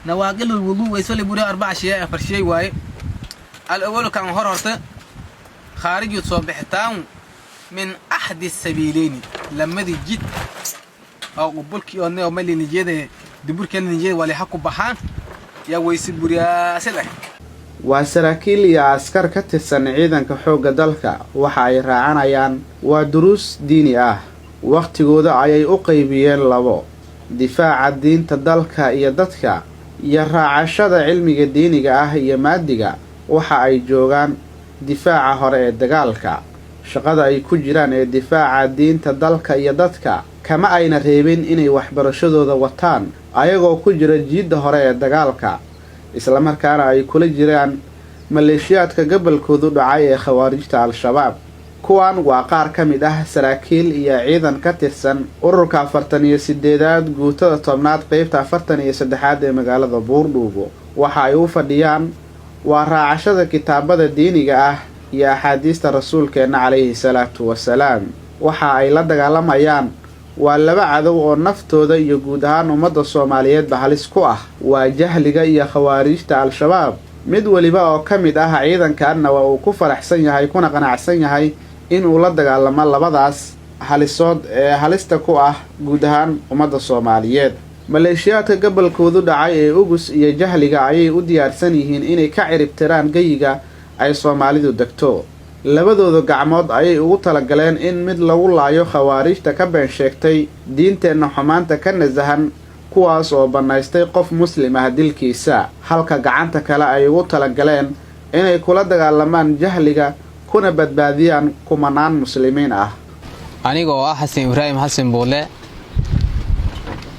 نواقل الوضوء ويسولي بوري 4 أشياء فرشي واي الأول كان هررت خارج صبحتان من أحد السبيلين لما دي جيت أو قبولك أو مالي نجيده دبور كان نجيده ولا حكوا بحان يا ويسي بوري أسلح waa saraakiil iyo askar ka tirsan ciidanka xoogga dalka waxa ay raacanayaan waa duruus diini ah waqtigooda ayay u qaybiyeen labo difaaca diinta dalka iyo dadka iyo raacashada cilmiga diiniga ah iyo maadiga waxa ay joogaan difaaca hore ee dagaalka shaqada ay ku jiraan ee difaaca diinta dalka iyo dadka kama ayna reebin inay waxbarashadooda wataan ayagoo ku jira jiidda hore ee dagaalka isla markaana ay kula jiraan maleeshiyaadka gobolkoodu dhacay ee khawaarijta al-shabaab kuwan waa qaar ka mid ah saraakiil iyo ciidan ka tirsan ururka 48aad guutada 10aad qaybta 43aad ee magaalada Buurdhuubo waxa ay u fadhiyaan waa raacashada kitaabada diiniga ah iyo axaadiista rasuulkeena calayhi salaatu wasalaam waxa ay la dagaalamayaan waa laba cadow oo naftooda iyo guud ahaan ummadda Soomaaliyeed halis ku ah waa jahliga iyo khawaarijta al-shabaab mid waliba oo ka mid ah ciidankaana waa uu ku faraxsan yahay kuna qanacsan yahay in uu la dagaalamo labadaas halisood ee halista ku ah guud ahaan ummadda Soomaaliyeed maleeshiyaadka gobolkoodu dhacay ee ugus iyo jahliga ayay u diyaarsan yihiin inay ka ciribtiraan gayiga ay Soomaalidu degto labadooda gacmood ayay ugu talagaleen in mid lagu laayo khawaarijta ka been sheegtay diinteena xumaanta ka nasahan kuwaas oo banaystay qof muslim ah dilkiisa halka gacanta kale ay ugu talagaleen inay kula dagaalamaan jahliga kuna badbaadiyaan kumanaan muslimiin ah aniga oo ah Xasan Ibraahim Xasan Boole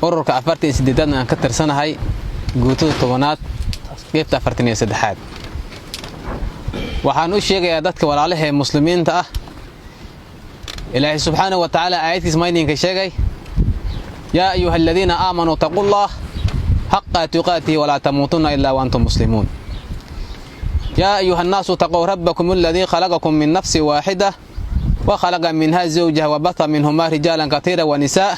ururka 48 aan ka tirsanahay guutada 10aad qaybta 43aad waxaan u sheegayaa dadka walaalaha muslimiinta ah Ilaahay subhanahu wa ta'ala aayadkiisa maydinka sheegay ya ayyuhalladhina aamanu taqullaha haqqa tuqatihi wa la tamutunna illa wa antum muslimun ya ayyuhan nasu taqaw rabbakum alladhi khalaqakum min nafsin wahidah wa khalaqa minha zawjaha wa batha minhuma rijalan katiran wa nisaa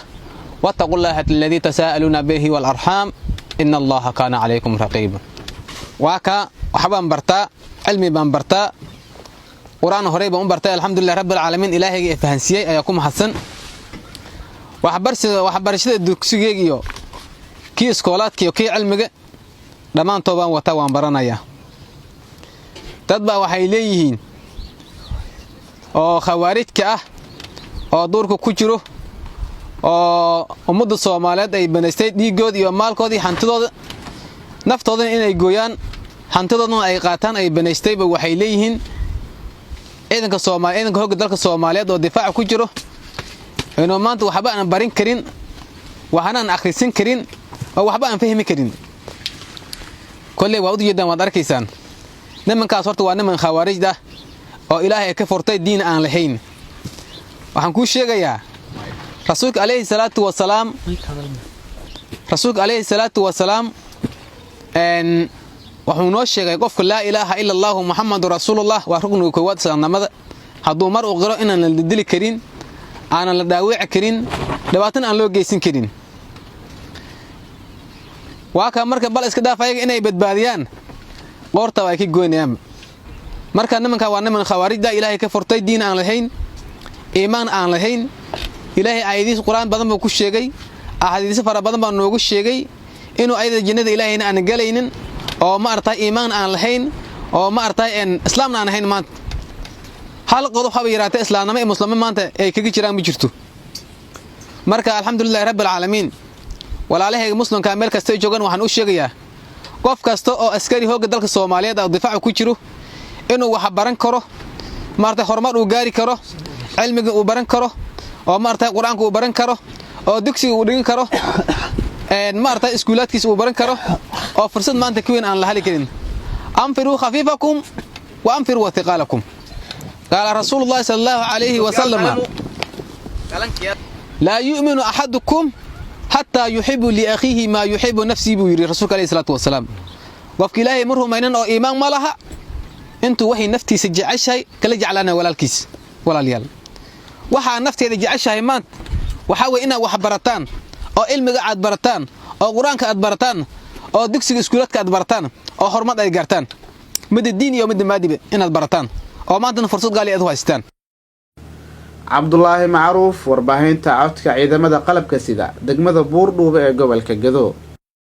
wattaqullaha alladhi tasaaluna bihi wal arham inna allaha kana alaykum raqiba waka waxban barta علمي بانبرتا قرآن هريبا بانبرتا الحمد لله رب العالمين إلهي فهنسيي أيكم حسن وحبرشد الدكسيجيو كي اسكولات كي علمي دمان توبان وتوان برانايا تتبع وحيليهين oo khawaarijka ah oo duurka ku jiro oo ummadda Soomaaliyeed ay banaystay dhiigood iyo maalkood iyo hantidooda naftooda inay gooyaan hantidooda ay qaataan ay banaystay waxay leeyihiin ciidanka Soomaaliyeed ciidanka hogga dalka Soomaaliyeed oo difaac ku jiro inuu maanta waxba aan barin karin waxaan aan akhrisin karin oo waxba aan fahmi karin kulli waa u jeedaan waad arkaysaan nimankaas horta waa niman khawaarij ah oo Ilaahay ka furtay diin aan lahayn waxaan ku sheegayaa rasuulka alayhi salaatu wasalaam wuxuu noo sheegay qofka laa ilaaha illa allah muhammadur rasuulullah waa rugniga koowaad islaamnimada hadduu mar uu qiro inaan la dili karin aanan la dhaawici karin dhawaatan aan loo geysan karin waa ka marka bal iska dhaafay inay badbaadiyaan qoorta way ka goynayaan marka nimanka waa niman khawaarijda Ilaahay ka furtay diin aan lahayn iimaan aan lahayn Ilaahay aayadiis quraan badan buu ku sheegay ahadiis fara badan baa noogu sheegay inuu ayada jannada Ilaahayna aan galaynin oo ma artay iimaan aan lahayn oo ma artay in islaamna aan ahayn maanta hal qodob haba yaraatay islaamnimo ee muslimiin maanta ay kaga jiraan ma jirto marka alxamdulillah rabbil alamin walaalahay muslimka meel kasta ay joogan waxaan u sheegayaa qof kasta oo askari hogga dalka Soomaaliyeed oo difaac ku jiro inuu wax baran karo maartay horumar uu gaari karo cilmiga uu baran karo oo maartay quraanka uu baran karo oo dugsiga uu dhigin karo maartay iskuulaadkiisa uu baran karo oo fursad maanta kuween aan la heli karin anfiru khafifakum wa anfiru wathiqalakum qala rasuulullah sallallahu alayhi wa sallam la yu'minu ahadukum hatta yuhibbu li akhihi ma yuhibbu nafsihi bi rasuulka alayhi salatu wassalam qofka Ilaahay marhum aynan oo iimaan ma laha intuu waxay naftiisa jeceshay kala jeclaana walaalkiis walaalyaal waxa nafteeda jeceshay maanta waxa way inaad wax barataan oo cilmiga aad barataan oo quraanka aad barataan oo dugsiga iskuuladka aad barataan oo horumar ay gaartaan mid diin iyo mid maadiba inaad barataan oo maanta fursad gaali aad u haystaan. Cabdullaahi Macruuf, warbaahinta codka ciidamada qalabka sida degmada Buurdhuuba ee gobolka Gedo.